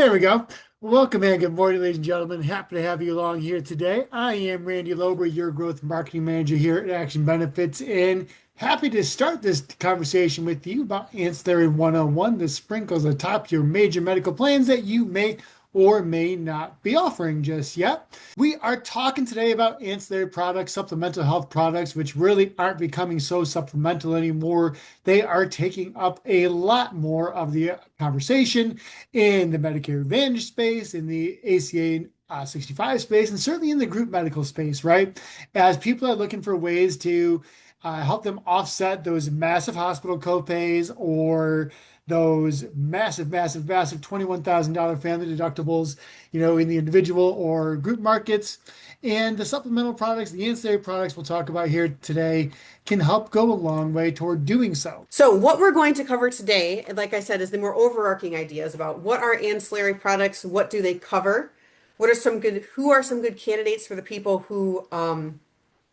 There we go. Welcome and good morning, ladies and gentlemen. Happy to have you along here today. I am Randy Lober, your growth marketing manager here at Action Benefits, and happy to start this conversation with you about Ancillary 101, the sprinkles atop your major medical plans that you may or may not be offering just yet. We are talking today about ancillary products, supplemental health products, which really aren't becoming so supplemental anymore. They are taking up a lot more of the conversation in the Medicare Advantage space, in the ACA 65 space, and certainly in the group medical space, right? As people are looking for ways to help them offset those massive hospital copays or those massive $21,000 family deductibles, in the individual or group markets. And the supplemental products, the ancillary products we'll talk about here today can help go a long way toward doing so. So what we're going to cover today, like I said, is the more overarching ideas about what are ancillary products, what do they cover, who are some good candidates for the people who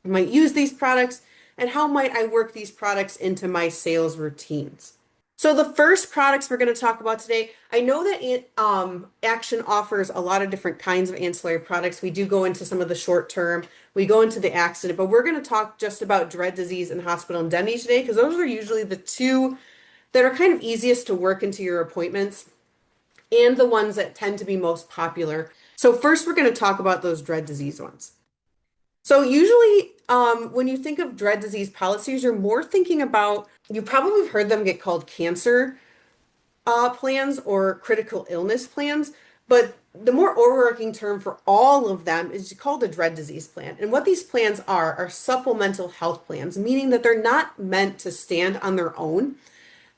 might use these products, and how might I work these products into my sales routines. So the first products we're going to talk about today, I know that Action offers a lot of different kinds of ancillary products. We do go into some of the short term, we go into the accident, but we're going to talk just about dread disease and hospital indemnity today because those are usually the two that are kind of easiest to work into your appointments and the ones that tend to be most popular. So first we're going to talk about those dread disease ones. So usually, when you think of dread disease policies, you're more thinking about, you probably have heard them get called cancer plans or critical illness plans, but the more overarching term for all of them is called a dread disease plan. And what these plans are supplemental health plans, meaning that they're not meant to stand on their own.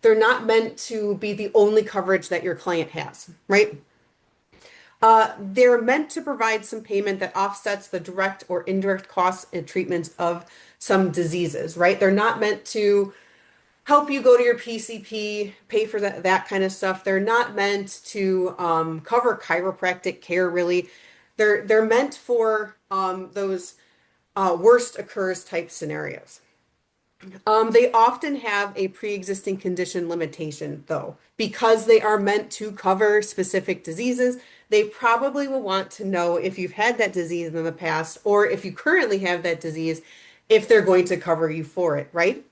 They're not meant to be the only coverage that your client has, right? They're meant to provide some payment that offsets the direct or indirect costs and treatments of some diseases, right? They're not meant to help you go to your PCP, pay for that kind of stuff. They're not meant to cover chiropractic care, really. They're meant for those worst occurs type scenarios. They often have a pre-existing condition limitation, though. Because they are meant to cover specific diseases, they probably will want to know if you've had that disease in the past or if you currently have that disease, if they're going to cover you for it, right?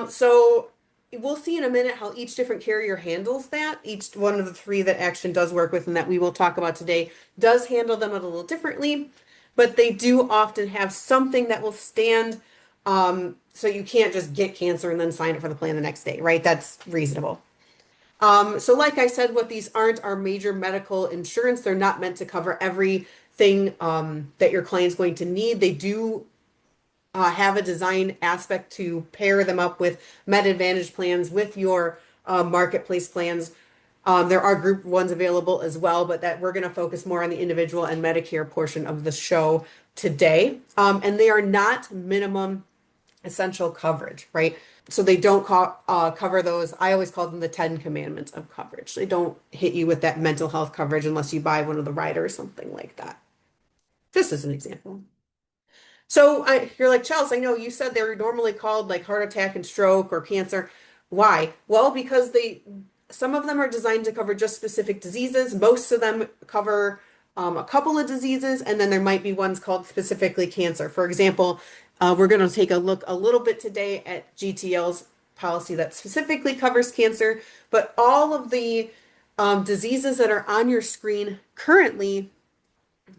So we'll see in a minute how each different carrier handles that. Each one of the three that Action does work with and that we will talk about today does handle them a little differently, but they do often have something that will stand. So you can't just get cancer and then sign up for the plan the next day, right? That's reasonable. So like I said, what these aren't are major medical insurance. They're not meant to cover everything that your client's going to need. They do have a design aspect to pair them up with Med Advantage plans, with your marketplace plans. There are group ones available as well, but that we're going to focus more on the individual and Medicare portion of the show today. And they are not minimum essential coverage, right? So they don't cover those. I always call them the 10 commandments of coverage. They don't hit you with that mental health coverage unless you buy one of the riders or something like that. Just as an example. So you're like, Chelsea, I know you said they were normally called like heart attack and stroke or cancer. Why? Well, because some of them are designed to cover just specific diseases. Most of them cover a couple of diseases, and then there might be ones called specifically cancer. For example, we're going to take a look a little bit today at GTL's policy that specifically covers cancer, but all of the diseases that are on your screen currently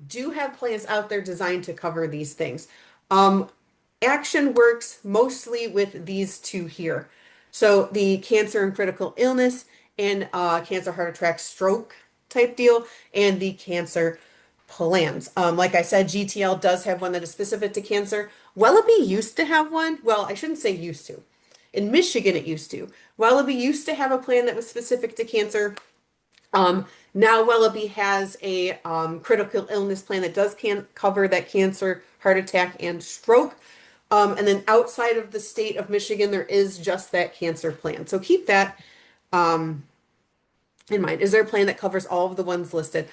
do have plans out there designed to cover these things. Action works mostly with these two here. So the cancer and critical illness and cancer, heart attack, stroke type deal, and the cancer plans. Like I said, GTL does have one that is specific to cancer. Wellaby used to have one. Well, I shouldn't say used to. In Michigan, it used to. Wellaby used to have a plan that was specific to cancer. Now Wellaby has a critical illness plan that does cover that cancer, heart attack, and stroke. And then outside of the state of Michigan, there is just that cancer plan. So keep that in mind. Is there a plan that covers all of the ones listed?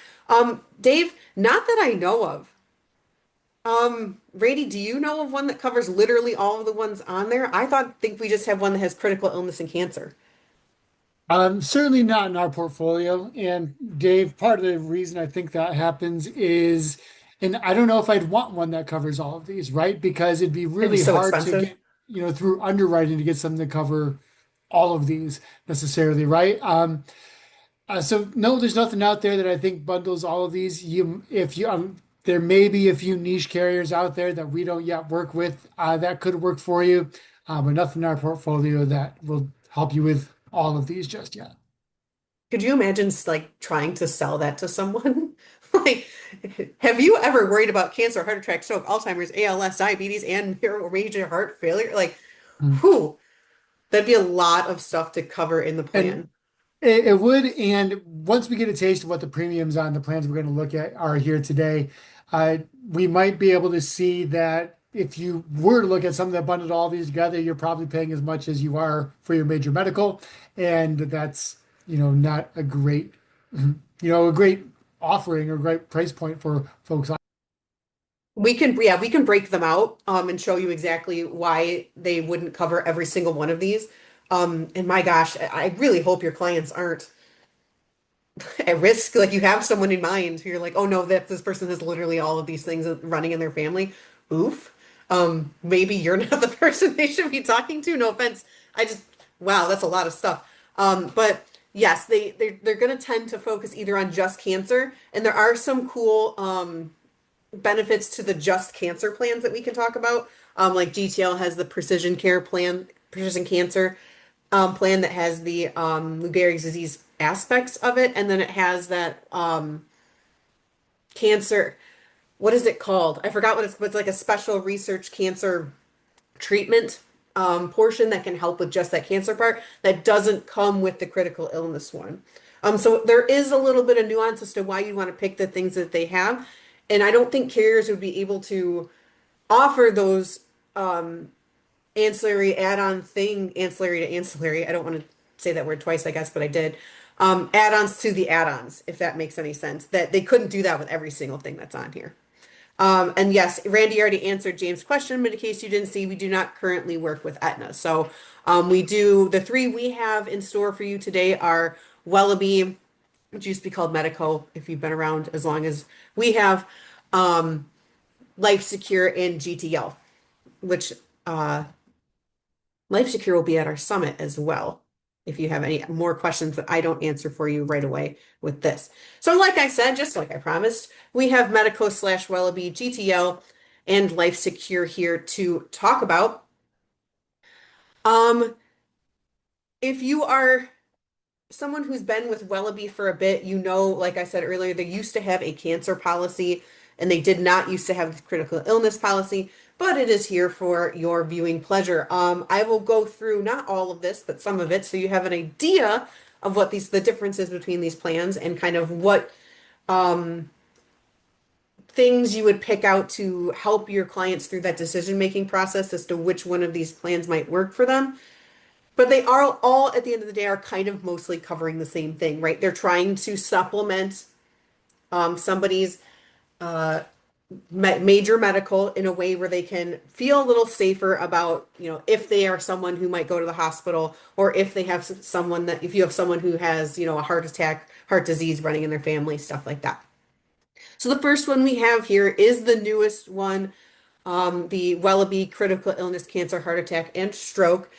Dave, not that I know of. Rady, do you know of one that covers literally all of the ones on there? Think we just have one that has critical illness and cancer. Certainly not in our portfolio. And Dave, part of the reason I think that happens is, and I don't know if I'd want one that covers all of these, right? Because it'd be It'd be really so hard to expensive. get, through underwriting to get something to cover all of these necessarily, right? So no, there's nothing out there that I think bundles all of these. If you, there may be a few niche carriers out there that we don't yet work with, that could work for you, but nothing in our portfolio that will help you with all of these just yet. Could you imagine like trying to sell that to someone? Like, have you ever worried about cancer, heart attack, stroke, Alzheimer's, ALS, diabetes, and major heart failure? Like, Mm. whew, that'd be a lot of stuff to cover in the And plan. it would, and once we get a taste of what the premiums on the plans we're going to look at are here today, uh, we might be able to see that if you were to look at something that bundled all these together, you're probably paying as much as you are for your major medical, and that's, not a great, a great offering or great price point for folks. We can break them out and show you exactly why they wouldn't cover every single one of these. And my gosh, I really hope your clients aren't at risk. Like you have someone in mind who you're like, oh no, that this person has literally all of these things running in their family. Oof. Maybe you're not the person they should be talking to. No offense. I just, wow, that's a lot of stuff. But yes, they're going to tend to focus either on just cancer, and there are some cool benefits to the just cancer plans that we can talk about. Like GTL has the precision care plan, precision cancer plan that has the Lou Gehrig's disease aspects of it, and then it has that cancer. What is it called? I forgot what it's like a special research cancer treatment portion that can help with just that cancer part that doesn't come with the critical illness one. So there is a little bit of nuance as to why you want to pick the things that they have. And I don't think carriers would be able to offer those ancillary add-on thing, ancillary to ancillary. I don't want to say that word twice, I guess, but I did. Add-ons to the add-ons, if that makes any sense. That they couldn't do that with every single thing that's on here. And yes, Randy already answered James' question, but in case you didn't see, we do not currently work with Aetna. So we do, the three we have in store for you today are Wellaby, which used to be called Medico, if you've been around as long as we have, Life Secure, and GTL, which Life Secure will be at our summit as well. If you have any more questions that I don't answer for you right away with this. So, like I said, just like I promised, we have Medico slash Wellaby, GTL, and Life Secure here to talk about. Um, if you are someone who's been with Wellaby for a bit, you know, like I said earlier, they used to have a cancer policy and they did not used to have a critical illness policy, but it is here for your viewing pleasure. I will go through not all of this, but some of it, so you have an idea of what the differences between these plans and kind of what things you would pick out to help your clients through that decision-making process as to which one of these plans might work for them. But they are all, at the end of the day, are kind of mostly covering the same thing, right? They're trying to supplement somebody's major medical in a way where they can feel a little safer about, if they are someone who might go to the hospital, or if they have someone that, if you have someone who has, a heart attack, heart disease running in their family, stuff like that. So the first one we have here is the newest one, the Wellaby Critical Illness, Cancer, Heart Attack, and Stroke.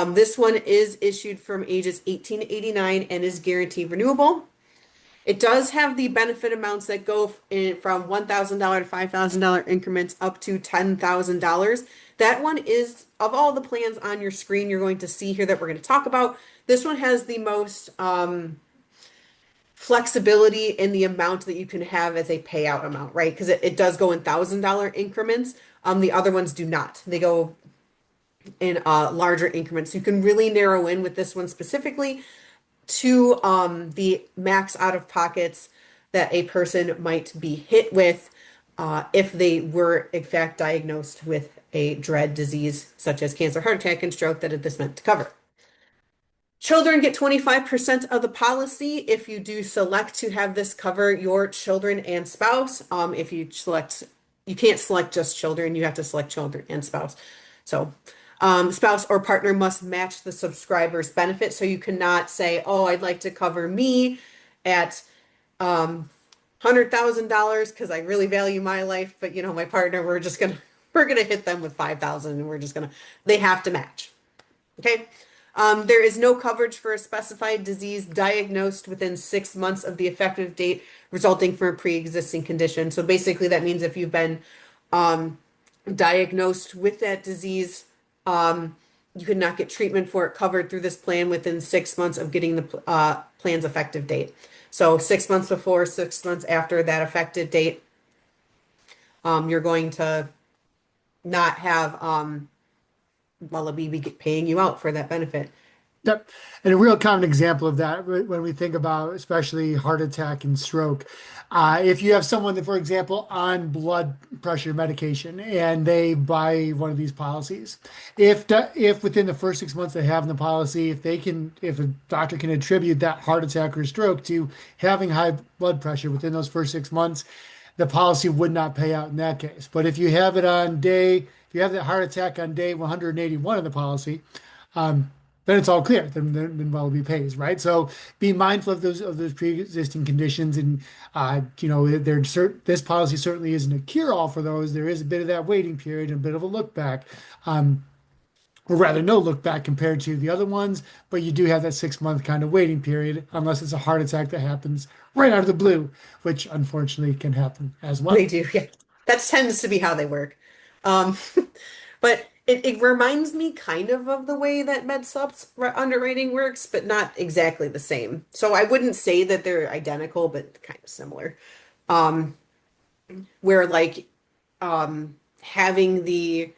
This one is issued from ages 18 to 89 and is guaranteed renewable. It does have the benefit amounts that go from $1,000 to $5,000 increments up to $10,000. That one is, of all the plans on your screen you're going to see here that we're going to talk about, this one has the most flexibility in the amount that you can have as a payout amount, right? Because it does go in $1,000 increments. The other ones do not. They go in larger increments. You can really narrow in with this one specifically to the max out of pockets that a person might be hit with if they were in fact diagnosed with a dread disease such as cancer, heart attack, and stroke that this meant to cover. Children get 25% of the policy if you do select to have this cover your children and spouse. If you select, you can't select just children, you have to select children and spouse. So Spouse or partner must match the subscriber's benefit. So you cannot say, oh, I'd like to cover me at $100,000 because I really value my life, but my partner, we're gonna hit them with 5,000 and they have to match. Okay. There is no coverage for a specified disease diagnosed within 6 months of the effective date resulting from a pre-existing condition. So basically, that means if you've been diagnosed with that disease, you could not get treatment for it covered through this plan within 6 months of getting the plan's effective date. So 6 months before, 6 months after that effective date, you're going to not have Wallaby be paying you out for that benefit. Yep. And a real common example of that when we think about especially heart attack and stroke. If you have someone that, for example, on blood pressure medication and they buy one of these policies, if within the first 6 months they have in the policy, if a doctor can attribute that heart attack or stroke to having high blood pressure within those first 6 months, the policy would not pay out in that case. But if you have that heart attack on day 181 of the policy, then it's all clear. Then Wallaby pays, right? So be mindful of those pre-existing conditions, and this policy certainly isn't a cure-all for those. There is a bit of that waiting period and a bit of a look back, or rather, no look back compared to the other ones. But you do have that 6 month kind of waiting period, unless it's a heart attack that happens right out of the blue, which unfortunately can happen as They well. do, yeah. That tends to be how they work. Um, but it reminds me kind of the way that MedSup's underwriting works, but not exactly the same. So I wouldn't say that they're identical, but kind of similar. Um, where like having the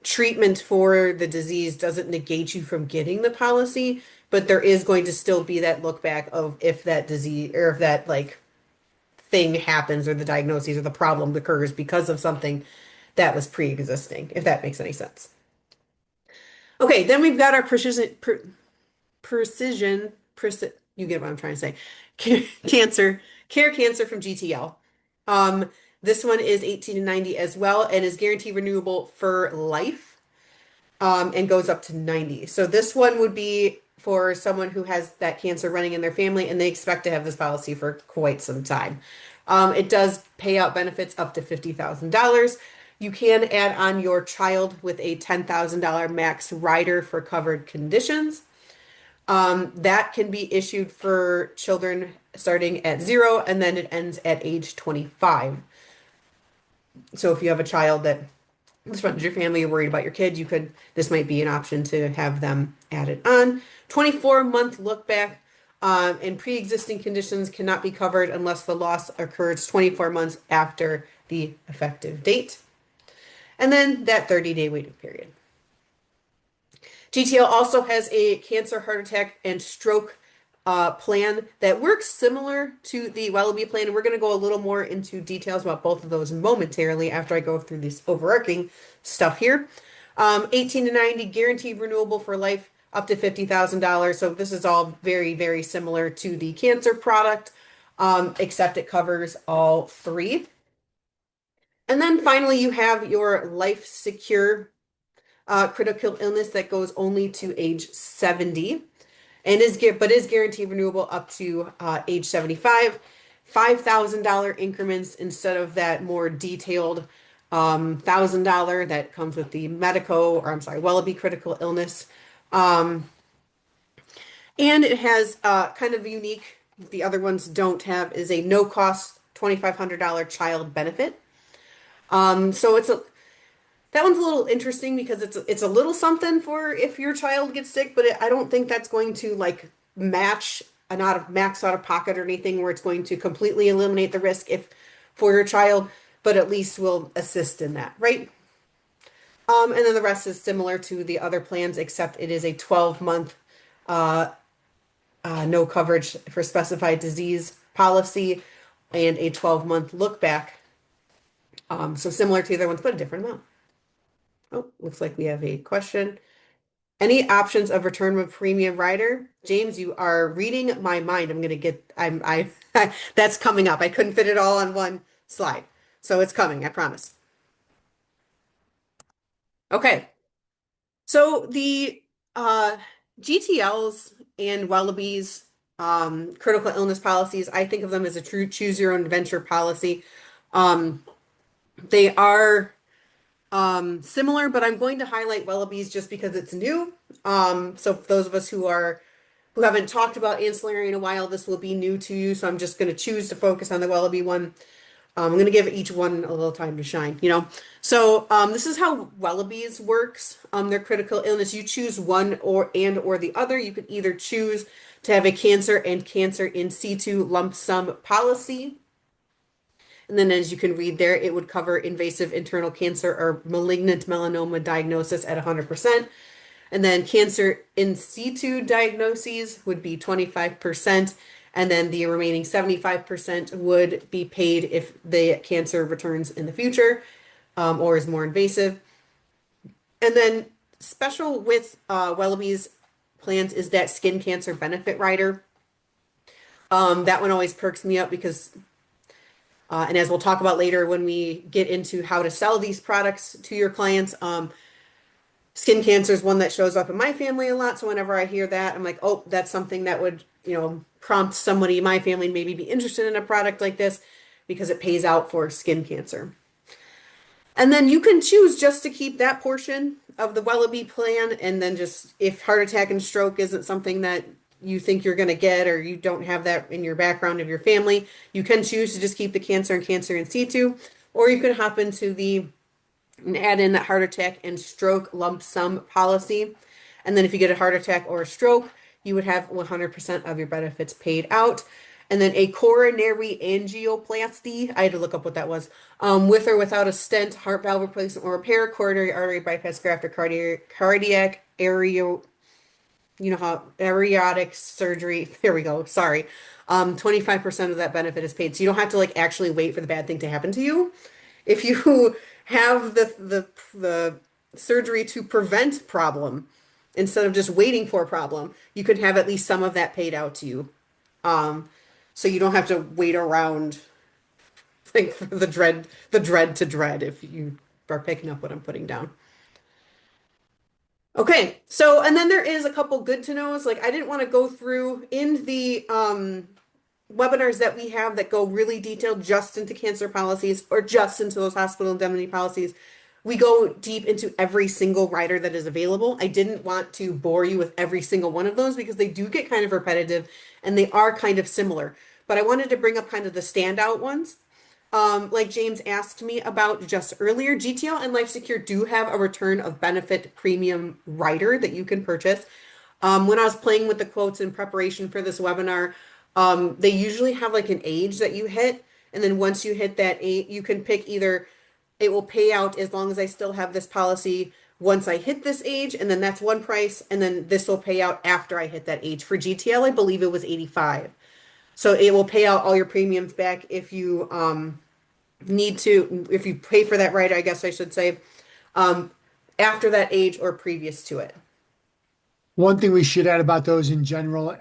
treatment for the disease doesn't negate you from getting the policy, but there is going to still be that look back of if that disease or if that like thing happens or the diagnosis or the problem occurs because of something that was pre-existing, if that makes any sense. Okay, then we've got our you get what I'm trying to say. Cancer, care cancer from GTL. Um, this one is 18 to 90 as well and is guaranteed renewable for life, and goes up to 90. So this one would be for someone who has that cancer running in their family and they expect to have this policy for quite some time. It does pay out benefits up to $50,000. You can add on your child with a $10,000 max rider for covered conditions. That can be issued for children starting at 0 and then it ends at age 25. So if you have a child that this runs your family, you're worried about your kid, this might be an option to have them added on. 24-month look back, and pre-existing conditions cannot be covered unless the loss occurs 24 months after the effective date. And then that 30-day waiting period. GTL also has a cancer, heart attack, and stroke plan that works similar to the Wallaby plan. And we're going to go a little more into details about both of those momentarily after I go through this overarching stuff here. 18 to 90, guaranteed renewable for life, up to $50,000. So this is all very, very similar to the cancer product, except it covers all three. And then finally, you have your life secure critical illness that goes only to age 70 and is guaranteed renewable up to age 75. $5,000 increments instead of that more detailed $1,000 that comes with the Wallaby critical illness. And it has kind of unique, the other ones don't have, is a no cost $2,500 child benefit. So that one's a little interesting because it's a little something for if your child gets sick, but I don't think that's going to like match a not of max out of pocket or anything where it's going to completely eliminate the risk if for your child, but at least will assist in that, right? And then the rest is similar to the other plans, except it is a 12-month no coverage for specified disease policy and a 12-month look back. So similar to the other ones, but a different amount. Oh, looks like we have a question. Any options of return of premium rider? James, you are reading my mind. That's coming up. I couldn't fit it all on one slide. So it's coming, I promise. Okay. So the uh, GTLs and Wallabies, critical illness policies, I think of them as a true choose your own adventure policy. Um, they are similar, but I'm going to highlight Wallabies just because it's new. So for those of us who haven't talked about ancillary in a while, this will be new to you. So I'm just going to choose to focus on the Wallaby one. I'm going to give each one a little time to shine, you know? So this is how Wallabies works. Their critical illness, you choose one or the other. You can either choose to have a cancer and cancer in situ lump sum policy. And then as you can read there, it would cover invasive internal cancer or malignant melanoma diagnosis at 100%. And then cancer in situ diagnoses would be 25%. And then the remaining 75% would be paid if the cancer returns in the future, or is more invasive. And then special with Wellaby's plans is that skin cancer benefit rider. That one always perks me up because, and as we'll talk about later when we get into how to sell these products to your clients, skin cancer is one that shows up in my family a lot. So whenever I hear that, I'm like, oh, that's something that would, prompt somebody in my family to maybe be interested in a product like this because it pays out for skin cancer. And then you can choose just to keep that portion of the Wellaby plan. And then just if heart attack and stroke isn't something that you think you're going to get or you don't have that in your background of your family, you can choose to just keep the cancer and cancer in situ, or you can hop into the and add in that heart attack and stroke lump sum policy. And then if you get a heart attack or a stroke, you would have 100% of your benefits paid out. And then a coronary angioplasty, I had to look up what that was, with or without a stent, heart valve replacement or repair, coronary artery bypass graft, or cardiac area, how aortic surgery, there we go, sorry. 25% of that benefit is paid. So you don't have to like actually wait for the bad thing to happen to you. If you have the surgery to prevent problem instead of just waiting for a problem, you could have at least some of that paid out to you. So you don't have to wait around like for the dread to dread if you are picking up what I'm putting down. Okay, so and then there is a couple good to knows. Like I didn't want to go through in the webinars that we have that go really detailed just into cancer policies or just into those hospital indemnity policies. We go deep into every single rider that is available. I didn't want to bore you with every single one of those because they do get kind of repetitive and they are kind of similar. But I wanted to bring up kind of the standout ones. Like James asked me about just earlier, GTL and LifeSecure do have a return of benefit premium rider that you can purchase. When I was playing with the quotes in preparation for this webinar, they usually have like an age that you hit. And then once you hit that age, you can pick either it will pay out as long as I still have this policy once I hit this age, and then that's one price, and then this will pay out after I hit that age. For GTL, I believe it was 85. So it will pay out all your premiums back if you need to, if you pay for that right, I guess I should say, um, after that age or previous to it. One thing we should add about those in general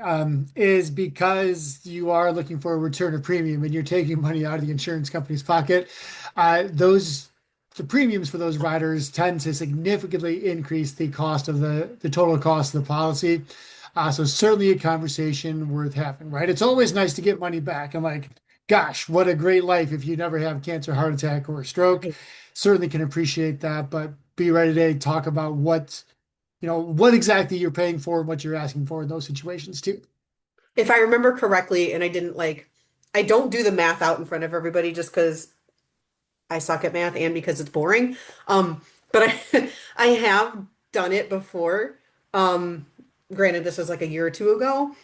is because you are looking for a return of premium and you're taking money out of the insurance company's pocket, those the premiums for those riders tend to significantly increase the cost of the total cost of the policy. So certainly a conversation worth having, right? It's always nice to get money back. I'm like, gosh, what a great life if you never have cancer, heart attack, or a stroke. Certainly can appreciate that, but be ready to talk about what exactly you're paying for and what you're asking for in those situations too. If I remember correctly, and I don't do the math out in front of everybody just because I suck at math and because it's boring. But I have done it before. Um, Granted, this was like a year or two ago.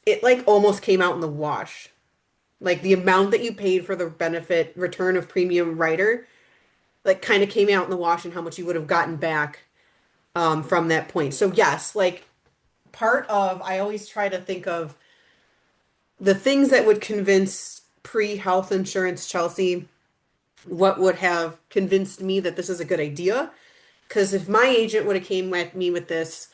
It like almost came out in the wash. Like the amount that you paid for the benefit return of premium rider, like kind of came out in the wash and how much you would have gotten back from that point. So yes, like part of I always try to think of the things that would convince pre-health insurance Chelsea what would have convinced me that this is a good idea. Because if my agent would have came at me with this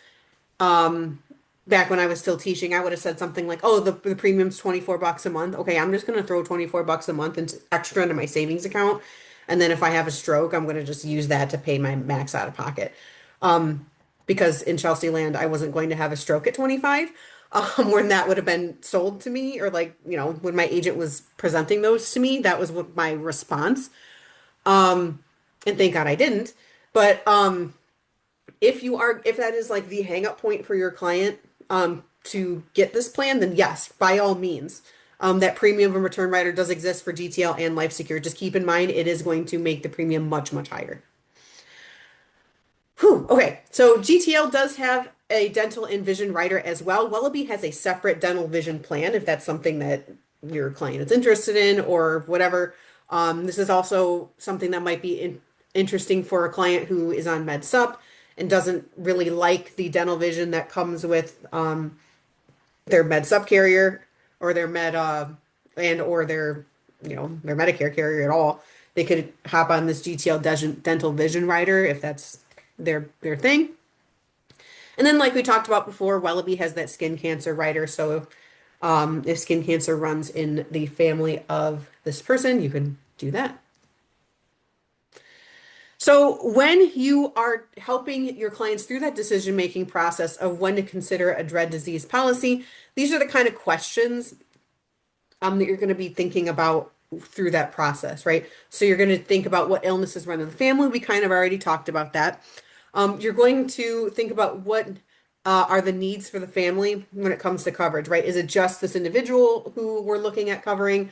um, back when I was still teaching, I would have said something like, "Oh, the premium's $24 a month. Okay, I'm just gonna throw $24 a month into extra into my savings account, and then if I have a stroke, I'm gonna just use that to pay my max out of pocket." because in Chelsea land, I wasn't going to have a stroke at 25. When that would have been sold to me, or like, when my agent was presenting those to me, that was what my response. And thank God I didn't. But if that is like the hang up point for your client to get this plan, then yes, by all means. That premium and return rider does exist for GTL and Life Secure. Just keep in mind it is going to make the premium much, much higher. Whew, okay, so GTL does have a dental and vision rider as well. Wellaby has a separate dental vision plan if that's something that your client is interested in or whatever. This is also something that might be interesting for a client who is on Med Sup and doesn't really like the dental vision that comes with their Med Sup carrier or their Med and or their Medicare carrier at all. They could hop on this GTL dental vision rider if that's their thing. And then, like we talked about before, Wellaby has that skin cancer rider. So, if skin cancer runs in the family of this person, you can do that. So, when you are helping your clients through that decision-making process of when to consider a dread disease policy, these are the kind of questions that you're going to be thinking about through that process, right? So you're going to think about what illnesses run in the family. We kind of already talked about that. You're going to think about what are the needs for the family when it comes to coverage, right? Is it just this individual who we're looking at covering?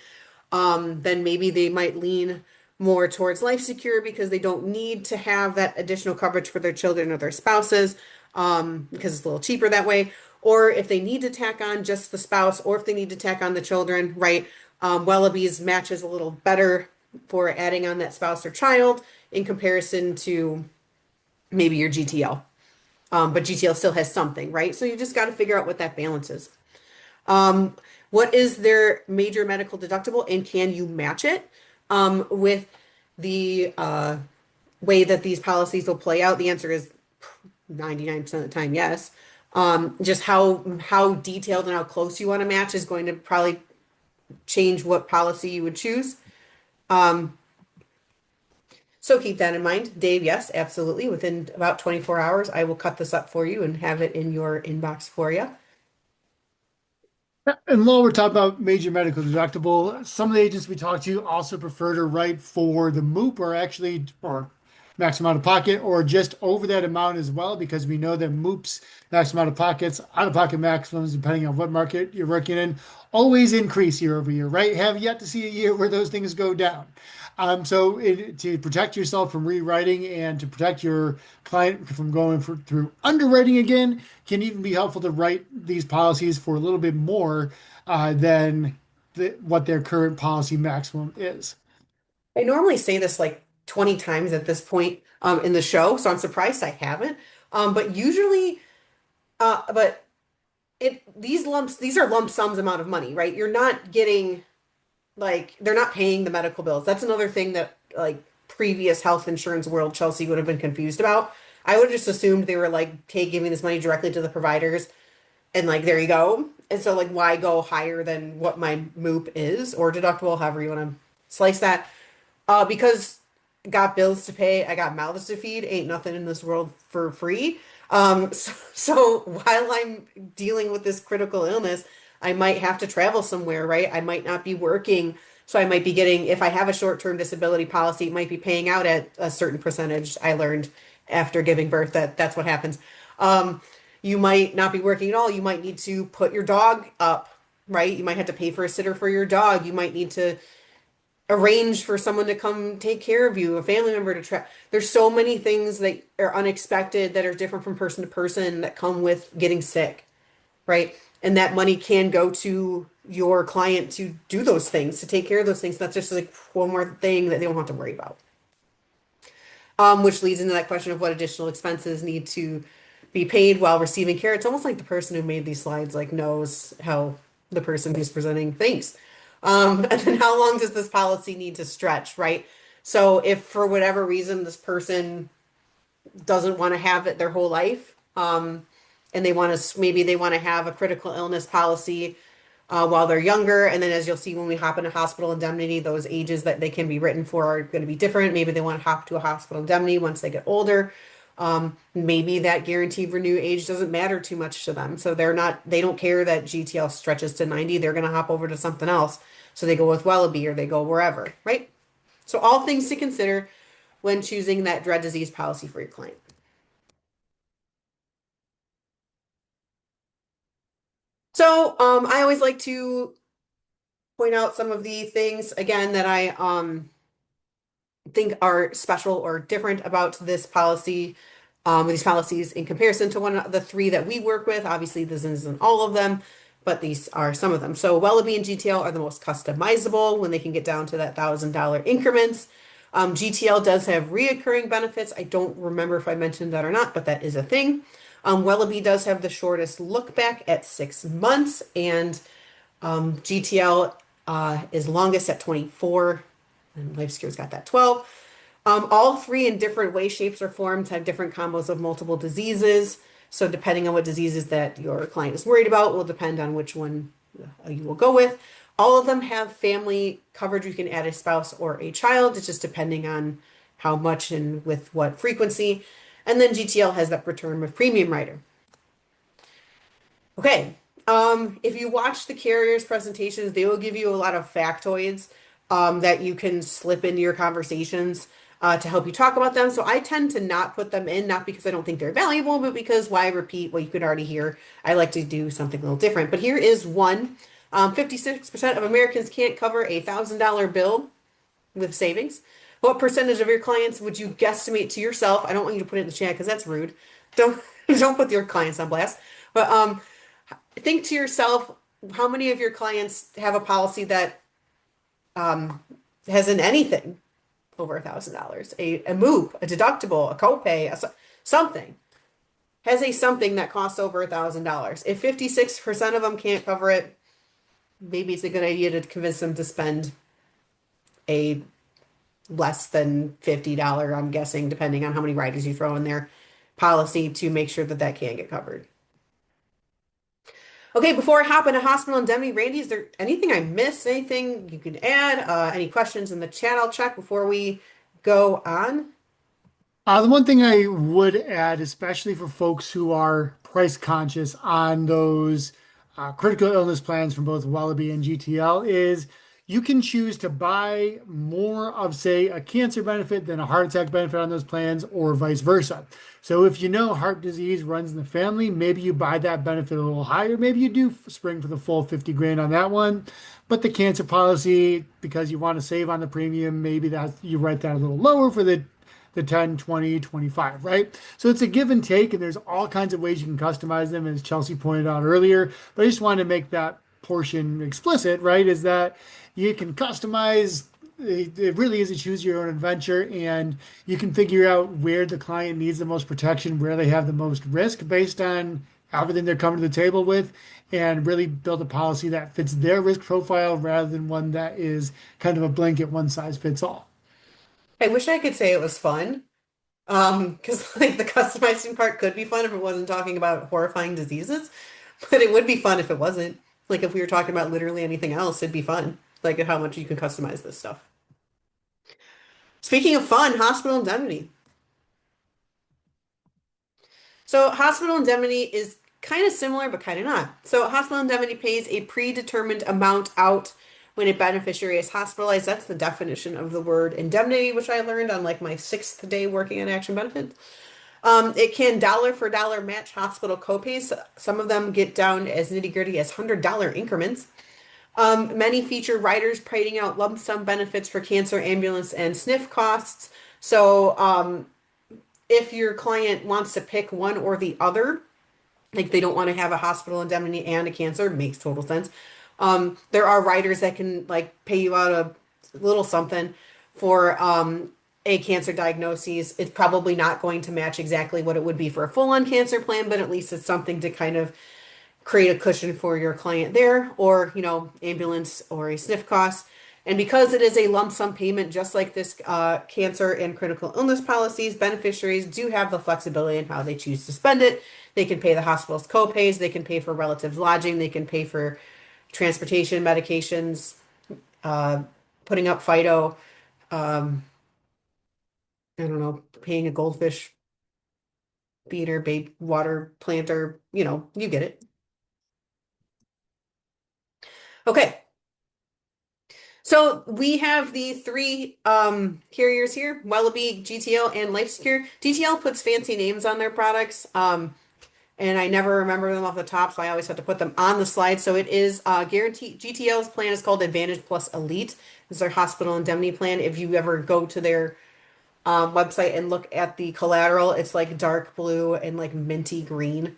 Then maybe they might lean more towards Life Secure because they don't need to have that additional coverage for their children or their spouses, because it's a little cheaper that way. Or if they need to tack on just the spouse, or if they need to tack on the children, right? Wellaby's matches a little better for adding on that spouse or child in comparison to maybe your GTL. But GTL still has something, right? So you just got to figure out what that balance is. What is their major medical deductible, and can you match it with the way that these policies will play out? The answer is 99% of the time, yes. Just how detailed and how close you want to match is going to probably change what policy you would choose. So keep that in mind. Dave, yes, absolutely. Within about 24 hours, I will cut this up for you and have it in your inbox for you. And while we're talking about major medical deductible, some of the agents we talk to also prefer to write for the MOOP or max amount of pocket or just over that amount as well, because we know that MOOPs, max amount of pockets, out of pocket maximums, depending on what market you're working in, always increase year over year, right? Have yet to see a year where those things go down. To protect yourself from rewriting and to protect your client from through underwriting again, can even be helpful to write these policies for a little bit more than what their current policy maximum is. I normally say this like 20 times at this point in the show, so I'm surprised I haven't. But usually, but these are lump sums amount of money, right? You're not getting like they're not paying the medical bills. That's another thing that like previous health insurance world Chelsea would have been confused about. I would have just assumed they were like, hey, giving this money directly to the providers and like there you go. And so like why go higher than what my MOOP is or deductible, however you want to slice that. Because got bills to pay, I got mouths to feed, ain't nothing in this world for free. So while I'm dealing with this critical illness, I might have to travel somewhere, right? I might not be working. So I might be getting, if I have a short-term disability policy, it might be paying out at a certain percentage. I learned after giving birth that that's what happens. You might not be working at all. You might need to put your dog up, right? You might have to pay for a sitter for your dog. You might need to arrange for someone to come take care of you, a family member to try. There's so many things that are unexpected that are different from person to person that come with getting sick, right? And that money can go to your client to do those things, to take care of those things. That's just like one more thing that they don't have to worry about. Which leads into that question of what additional expenses need to be paid while receiving care. It's almost like the person who made these slides like knows how the person who's presenting thinks. And then how long does this policy need to stretch, right? So if for whatever reason this person doesn't want to have it their whole life, and maybe they want to have a critical illness policy while they're younger, and then as you'll see when we hop into hospital indemnity, those ages that they can be written for are going to be different. Maybe they want to hop to a hospital indemnity once they get older. Maybe that guaranteed renew age doesn't matter too much to them. So they don't care that GTL stretches to 90. They're going to hop over to something else. So they go with Wellaby or they go wherever, right? So all things to consider when choosing that dread disease policy for your client. So I always like to point out some of the things again that I think are special or different about this policy, these policies in comparison to one of the three that we work with. Obviously, this isn't all of them, but these are some of them. So Wellaby and GTL are the most customizable when they can get down to that $1,000 increments. GTL does have reoccurring benefits. I don't remember if I mentioned that or not, but that is a thing. Wellaby does have the shortest look back at 6 months, and GTL is longest at 24, and LifeSecure's got that 12. All three in different ways, shapes, or forms have different combos of multiple diseases. So depending on what diseases that your client is worried about will depend on which one you will go with. All of them have family coverage. You can add a spouse or a child. It's just depending on how much and with what frequency. And then GTL has that return of premium rider. Okay. If you watch the carriers' presentations, they will give you a lot of factoids that you can slip into your conversations to help you talk about them. So I tend to not put them in, not because I don't think they're valuable, but because why repeat what you could already hear? I like to do something a little different. But here is one. 56% of Americans can't cover a $1,000 bill with savings. What percentage of your clients would you guesstimate to yourself? I don't want you to put it in the chat because that's rude. Don't don't put your clients on blast. But think to yourself, how many of your clients have a policy that has an anything over $1,000, a MOOP, a deductible, a copay, something has a something that costs over $1,000. If 56% of them can't cover it, maybe it's a good idea to convince them to spend a less than $50, I'm guessing, depending on how many riders you throw in their policy to make sure that that can get covered. Okay, before I hop into hospital indemnity, Randy, is there anything I missed? Anything you can add? Any questions in the chat? I'll check before we go on. The one thing I would add, especially for folks who are price conscious on those critical illness plans from both Wallaby and GTL, is you can choose to buy more of, say, a cancer benefit than a heart attack benefit on those plans, or vice versa. So if you know heart disease runs in the family, maybe you buy that benefit a little higher. Maybe you do spring for the full 50 grand on that one. But the cancer policy, because you want to save on the premium, maybe that you write that a little lower for the 10, 20, 25, right? So it's a give and take, and there's all kinds of ways you can customize them, as Chelsea pointed out earlier. But I just wanted to make that portion explicit, right? Is that you can customize. It really is a choose your own adventure, and you can figure out where the client needs the most protection, where they have the most risk based on everything they're coming to the table with, and really build a policy that fits their risk profile rather than one that is kind of a blanket one size fits all. I wish I could say it was fun. Because like the customizing part could be fun if it wasn't talking about horrifying diseases, but it would be fun if it wasn't. Like if we were talking about literally anything else, it'd be fun. Like how much you can customize this stuff. Speaking of fun, hospital indemnity. So hospital indemnity is kind of similar, but kind of not. So hospital indemnity pays a predetermined amount out when a beneficiary is hospitalized. That's the definition of the word indemnity, which I learned on like my sixth day working on Action Benefits. It can dollar for dollar match hospital copays. Some of them get down as nitty-gritty as $100 increments. Many feature riders paying out lump sum benefits for cancer, ambulance, and SNF costs. So if your client wants to pick one or the other, like they don't want to have a hospital indemnity and a cancer, makes total sense. There are riders that can like pay you out a little something for a cancer diagnosis. It's probably not going to match exactly what it would be for a full-on cancer plan, but at least it's something to kind of create a cushion for your client there, or ambulance or a SNF cost. And because it is a lump sum payment, just like this cancer and critical illness policies, beneficiaries do have the flexibility in how they choose to spend it. They can pay the hospital's co-pays, they can pay for relatives' lodging, they can pay for transportation, medications, uh, putting up Fido, I don't know, paying a goldfish. beater, bait, water planter, you get it. Okay. So we have the three carriers here, Wellaby, GTL, and LifeSecure. GTL puts fancy names on their products, and I never remember them off the top, so I always have to put them on the slide. So it is guaranteed. GTL's plan is called Advantage Plus Elite. This is their hospital indemnity plan. If you ever go to their website and look at the collateral, it's like dark blue and like minty green.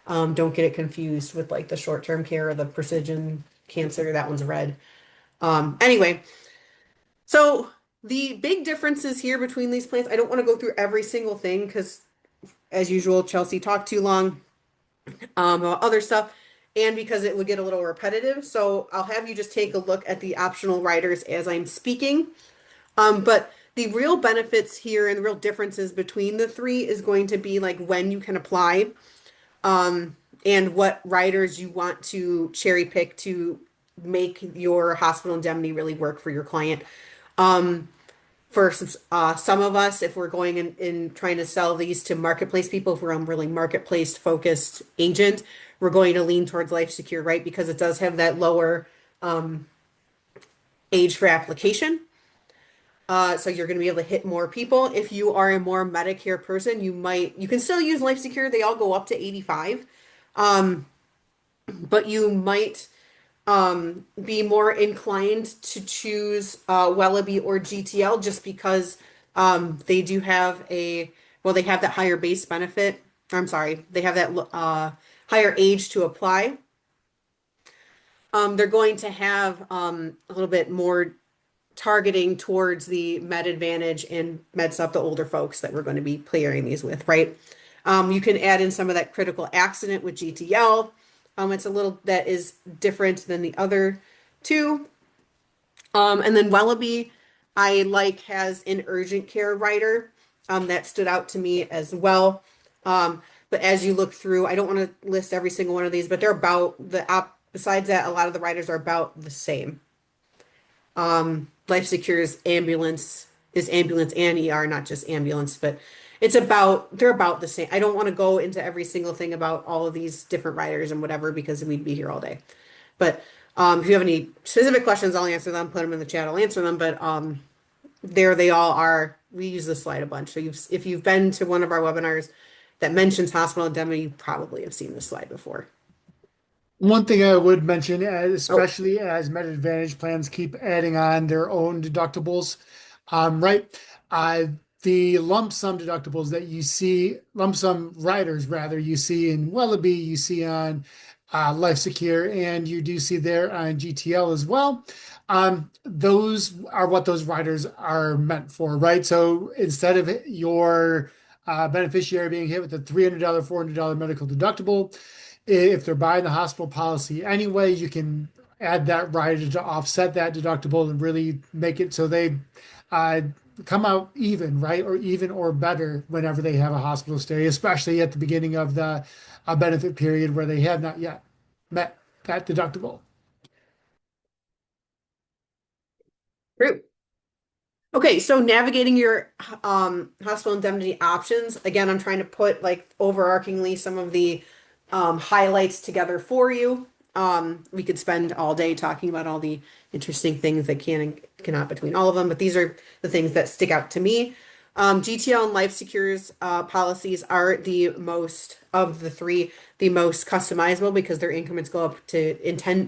Don't get it confused with like the short-term care or the precision cancer. That one's red. Anyway, so the big differences here between these plans, I don't want to go through every single thing because, as usual, Chelsea talked too long about other stuff, and because it would get a little repetitive. So I'll have you just take a look at the optional riders as I'm speaking. But the real benefits here and the real differences between the three is going to be like when you can apply, and what riders you want to cherry pick to make your hospital indemnity really work for your client. For some of us, if we're going in trying to sell these to marketplace people, if we're a really marketplace focused agent, we're going to lean towards Life Secure, right? Because it does have that lower age for application. So you're going to be able to hit more people. If you are a more Medicare person, you can still use Life Secure. They all go up to 85. But you might be more inclined to choose Wellaby or GTL just because they do have they have that higher base benefit. I'm sorry, they have that higher age to apply. They're going to have a little bit more targeting towards the Med Advantage and MedSup, the older folks that we're going to be pairing these with, right? You can add in some of that critical accident with GTL. It's a little that is different than the other two. And then Wellaby, I like has an urgent care writer that stood out to me as well. But as you look through, I don't want to list every single one of these, but they're about the op. Besides that, a lot of the writers are about the same. Life Secure's ambulance is ambulance and ER, not just ambulance, but they're about the same. I don't want to go into every single thing about all of these different writers and whatever because we'd be here all day. But if you have any specific questions, I'll answer them. Put them in the chat, I'll answer them. But there they all are. We use this slide a bunch. So if you've been to one of our webinars that mentions hospital indemnity, you probably have seen this slide before. One thing I would mention, Oh, especially as Med Advantage plans keep adding on their own deductibles, right? Uh, the lump sum deductibles that you see, lump sum riders rather, you see in Wellaby, you see on Life Secure, and you do see there on GTL as well. Those are what those riders are meant for, right? So instead of your beneficiary being hit with a $300, $400 medical deductible, if they're buying the hospital policy anyway, you can add that rider to offset that deductible and really make it so they uh, come out even, right? Or even or better whenever they have a hospital stay, especially at the beginning of the benefit period where they have not yet met that deductible. true. Okay, so navigating your hospital indemnity options. Again, I'm trying to put like overarchingly some of the highlights together for you. We could spend all day talking about all the interesting things that can and cannot between all of them, but these are the things that stick out to me. GTL and Life Secure's policies are the most of the three, the most customizable because their increments go up to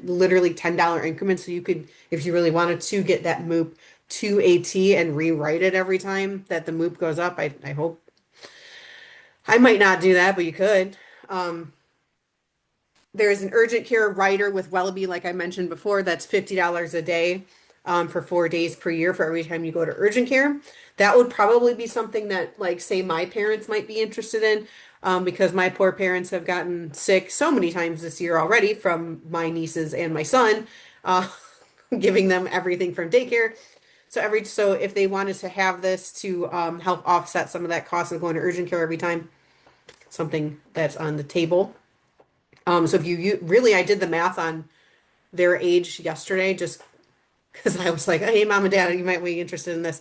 literally $10 increments. So you could, if you really wanted to, get that MOOP to AT and rewrite it every time that the MOOP goes up. I hope I might not do that, but you could. Um, there's an urgent care writer with Wellaby, like I mentioned before, that's $50 a day for 4 days per year for every time you go to urgent care. That would probably be something that, like, say, my parents might be interested in because my poor parents have gotten sick so many times this year already from my nieces and my son, uh, giving them everything from daycare. So if they wanted to have this to help offset some of that cost of going to urgent care every time, something that's on the table. So if you really, I did the math on their age yesterday, just because I was like, hey, mom and dad, you might be interested in this.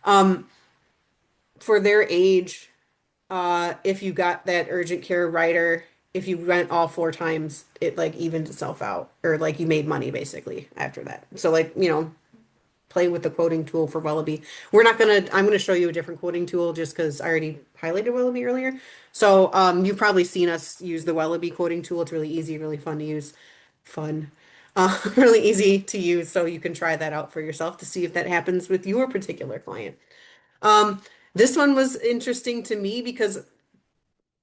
For their age, if you got that urgent care rider, if you went all four times, it like evened itself out, or like you made money basically after that. So like, play with the quoting tool for Wellaby. I'm gonna show you a different quoting tool just because I already highlighted Wellaby earlier. So you've probably seen us use the Wellaby quoting tool. It's really easy, really fun to use. Fun. Really easy to use. So you can try that out for yourself to see if that happens with your particular client. Um, this one was interesting to me because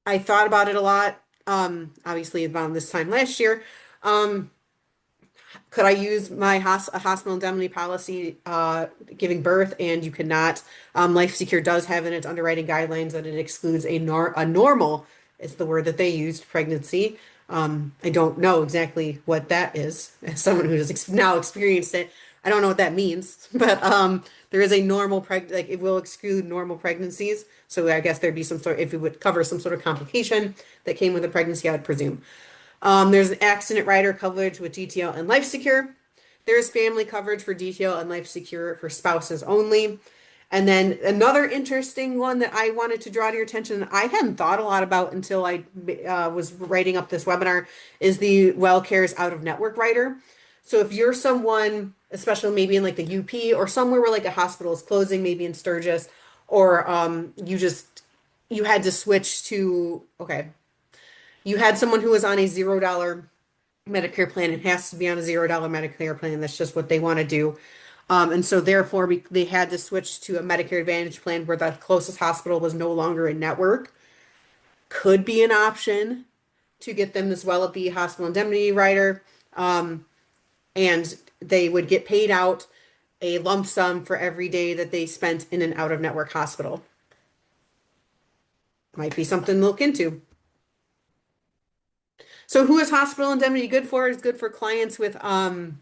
I thought about it a lot. Obviously around this time last year. Um, could I use my a hospital indemnity policy giving birth? And you cannot. Life Secure does have in its underwriting guidelines that it excludes a normal, is the word that they used, pregnancy. I don't know exactly what that is. As someone who has now experienced it, I don't know what that means. But there is a normal like it will exclude normal pregnancies. So I guess there'd be some sort, if it would cover some sort of complication that came with a pregnancy, I would presume. There's an accident rider coverage with DTL and Life Secure. There's family coverage for DTL and Life Secure for spouses only. And then another interesting one that I wanted to draw to your attention, I hadn't thought a lot about until I was writing up this webinar, is the WellCare's out of network rider. So if you're someone, especially maybe in like the UP or somewhere where like a hospital is closing, maybe in Sturgis, or you had to switch to, okay, you had someone who was on a $0 Medicare plan and has to be on a $0 Medicare plan. That's just what they want to do. And so therefore they had to switch to a Medicare Advantage plan where the closest hospital was no longer in network. Could be an option to get them this Wellbe hospital indemnity rider. And they would get paid out a lump sum for every day that they spent in an out of network hospital. Might be something to look into. So who is hospital indemnity good for? It's good for clients with high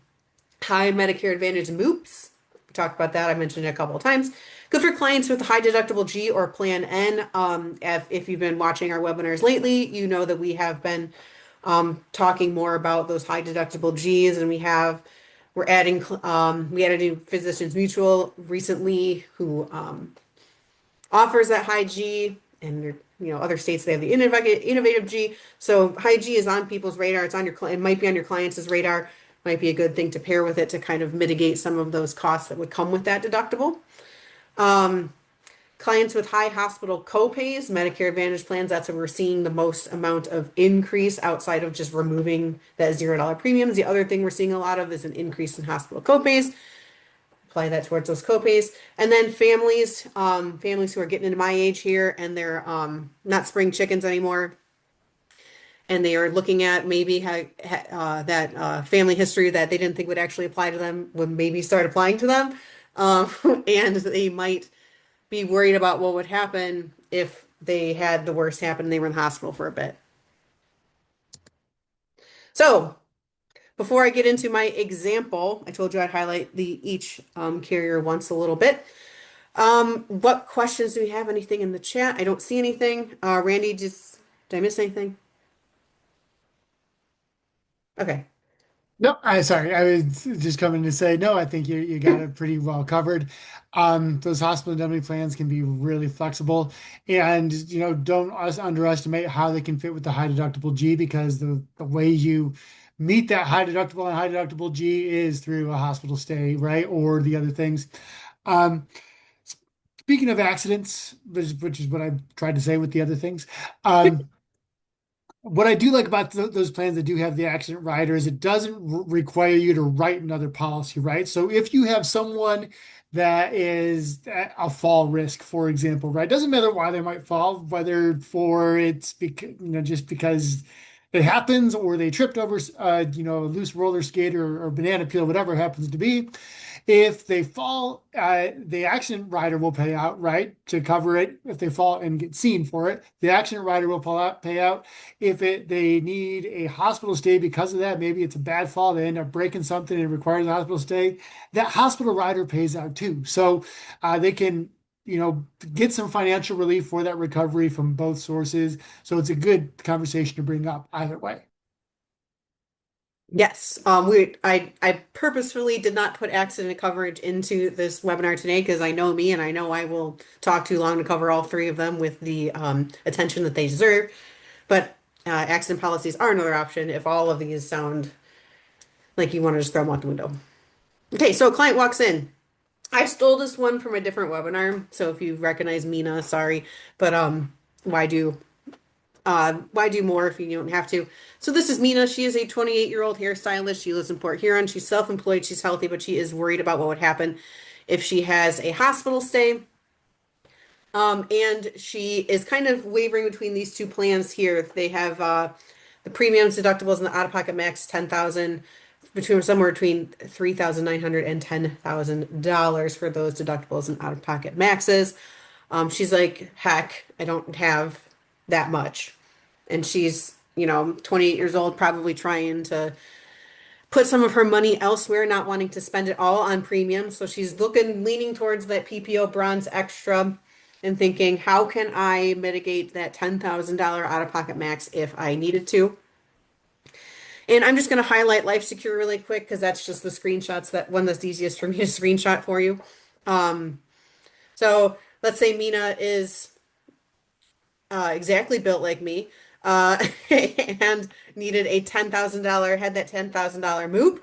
Medicare Advantage MOOPs. We talked about that. I mentioned it a couple of times. Good for clients with high deductible G or Plan N. If you've been watching our webinars lately, you know that we have been talking more about those high deductible Gs, and we added a new Physicians Mutual recently who offers that high G, and other states they have the innovative G. So high G is on people's radar. It might be on your clients' radar. Might be a good thing to pair with it to kind of mitigate some of those costs that would come with that deductible. Clients with high hospital copays, Medicare Advantage plans, that's where we're seeing the most amount of increase outside of just removing that $0 premiums. The other thing we're seeing a lot of is an increase in hospital copays. Apply that towards those copays. And then families who are getting into my age here and they're not spring chickens anymore. And they are looking at maybe that family history that they didn't think would actually apply to them would maybe start applying to them. And they might be worried about what would happen if they had the worst happen and they were in the hospital for a bit. So before I get into my example, I told you I'd highlight each carrier once a little bit. What questions do we have? Anything in the chat? I don't see anything. Randy, did I miss anything? Okay. No, sorry. I was just coming to say no. I think you got it pretty well covered. Those hospital indemnity plans can be really flexible, and don't underestimate how they can fit with the high deductible G because the way you meet that high deductible and high deductible G is through a hospital stay, right? Or the other things. Um, Speaking of accidents, which is what I tried to say with the other things. What I do like about those plans that do have the accident rider is it doesn't require you to write another policy, right? So if you have someone that is at a fall risk, for example, right? Doesn't matter why they might fall, whether for it's because, just because it happens or they tripped over, a loose roller skate or banana peel, whatever it happens to be. If they fall, the accident rider will pay out, right, to cover it. If they fall and get seen for it, the accident rider will pay out. If they need a hospital stay because of that, maybe it's a bad fall, they end up breaking something and it requires a hospital stay, that hospital rider pays out too. So they can, get some financial relief for that recovery from both sources. So it's a good conversation to bring up either way. Yes, I purposefully did not put accident coverage into this webinar today because I know me and I know I will talk too long to cover all three of them with the attention that they deserve. But accident policies are another option if all of these sound like you want to just throw them out the window. Okay, so a client walks in. I stole this one from a different webinar, so if you recognize Mina, sorry, but why do why do more if you don't have to? So this is Mina. She is a 28-year-old hairstylist. She lives in Port Huron. She's self-employed. She's healthy, but she is worried about what would happen if she has a hospital stay. And she is kind of wavering between these two plans here. They have the premiums, deductibles, and the out-of-pocket max 10,000 between somewhere between 3,900 and $10,000 for those deductibles and out-of-pocket maxes. She's like, heck, I don't have that much. And she's, 28 years old, probably trying to put some of her money elsewhere, not wanting to spend it all on premium. So she's leaning towards that PPO Bronze Extra and thinking, how can I mitigate that $10,000 out-of-pocket max if I needed to? And I'm just going to highlight Life Secure really quick because that's just the screenshots that one that's easiest for me to screenshot for you. So let's say Mina is exactly built like me, and needed a $10,000, had that $10,000 MOOP.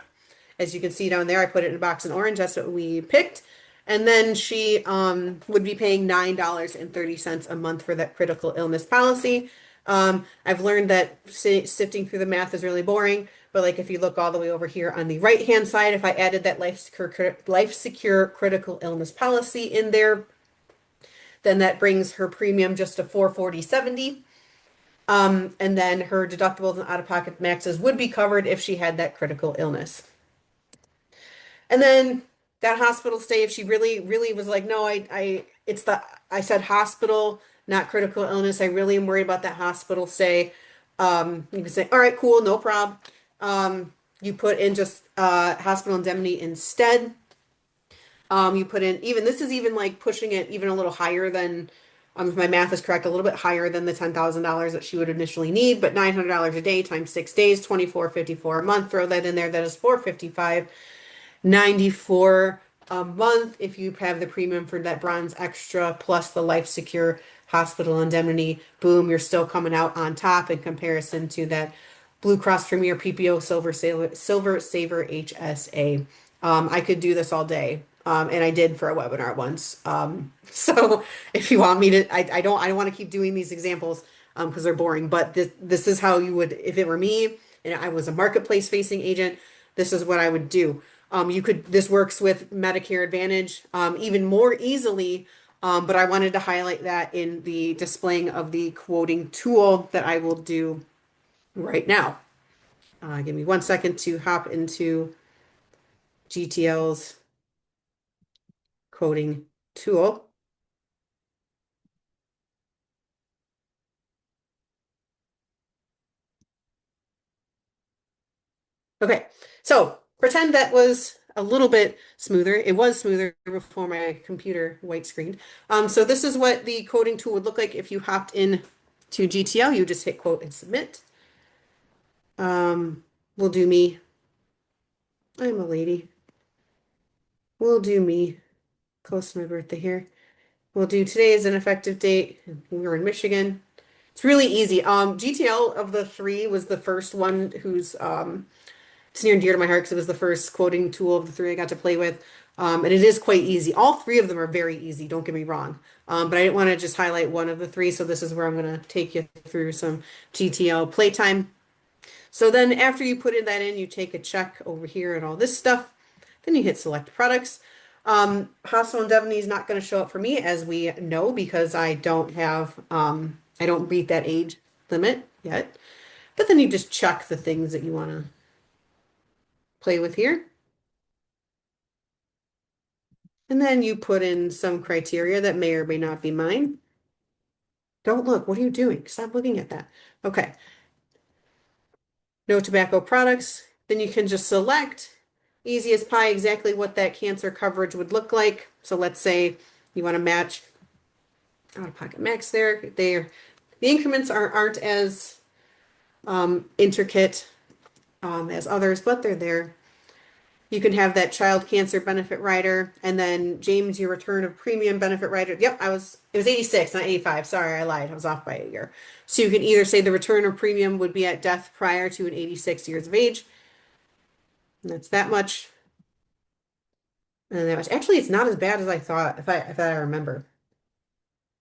As you can see down there, I put it in a box in orange. That's what we picked. And then she would be paying $9.30 a month for that critical illness policy. I've learned that sifting through the math is really boring, but like if you look all the way over here on the right-hand side, if I added that Life Secure critical illness policy in there, then that brings her premium just to 440.70. And then her deductibles and out-of-pocket maxes would be covered if she had that critical illness. And then that hospital stay, if she really, really was like, no, I said hospital, not critical illness. I really am worried about that hospital stay. You can say, all right, cool, no problem. You put in just hospital indemnity instead. You put in even this is even like pushing it even a little higher than if my math is correct, a little bit higher than the $10,000 that she would initially need, but $900 a day times 6 days, 24.54 a month. Throw that in there. That is 455.94 a month if you have the premium for that bronze extra plus the life secure hospital indemnity. Boom, you're still coming out on top in comparison to that Blue Cross Premier PPO Silver Saver HSA. I could do this all day. And I did for a webinar once. So if you want me to, I don't want to keep doing these examples because they're boring, but this is how you would, if it were me and I was a marketplace facing agent, this is what I would do. This works with Medicare Advantage even more easily, but I wanted to highlight that in the displaying of the quoting tool that I will do right now. Give me 1 second to hop into GTL's quoting tool. Okay, so pretend that was a little bit smoother. It was smoother before my computer white screened. So this is what the quoting tool would look like if you hopped in to GTL. You just hit quote and submit. We'll do me. I'm a lady. We'll do me. Close to my birthday here. We'll do today is an effective date. We're in Michigan. It's really easy. GTL of the three was the first one who's it's near and dear to my heart because it was the first quoting tool of the three I got to play with. And it is quite easy. All three of them are very easy, don't get me wrong. But I didn't want to just highlight one of the three, so this is where I'm going to take you through some GTL playtime. So then after you put in that in, you take a check over here and all this stuff. Then you hit select products. Hospital indemnity is not going to show up for me, as we know, because I don't have, I don't beat that age limit yet. But then you just check the things that you want to play with here. And then you put in some criteria that may or may not be mine. Don't look. What are you doing? Stop looking at that. Okay. No tobacco products. Then you can just select easy as pie exactly what that cancer coverage would look like. So let's say you want to match out-of-pocket max there. The increments aren't as intricate as others, but they're there. You can have that child cancer benefit rider, and then James, your return of premium benefit rider. Yep, it was 86, not 85. Sorry, I lied. I was off by a year. So you can either say the return of premium would be at death prior to an 86 years of age, and that's that much, and then that much. Actually, it's not as bad as I thought, if I remember.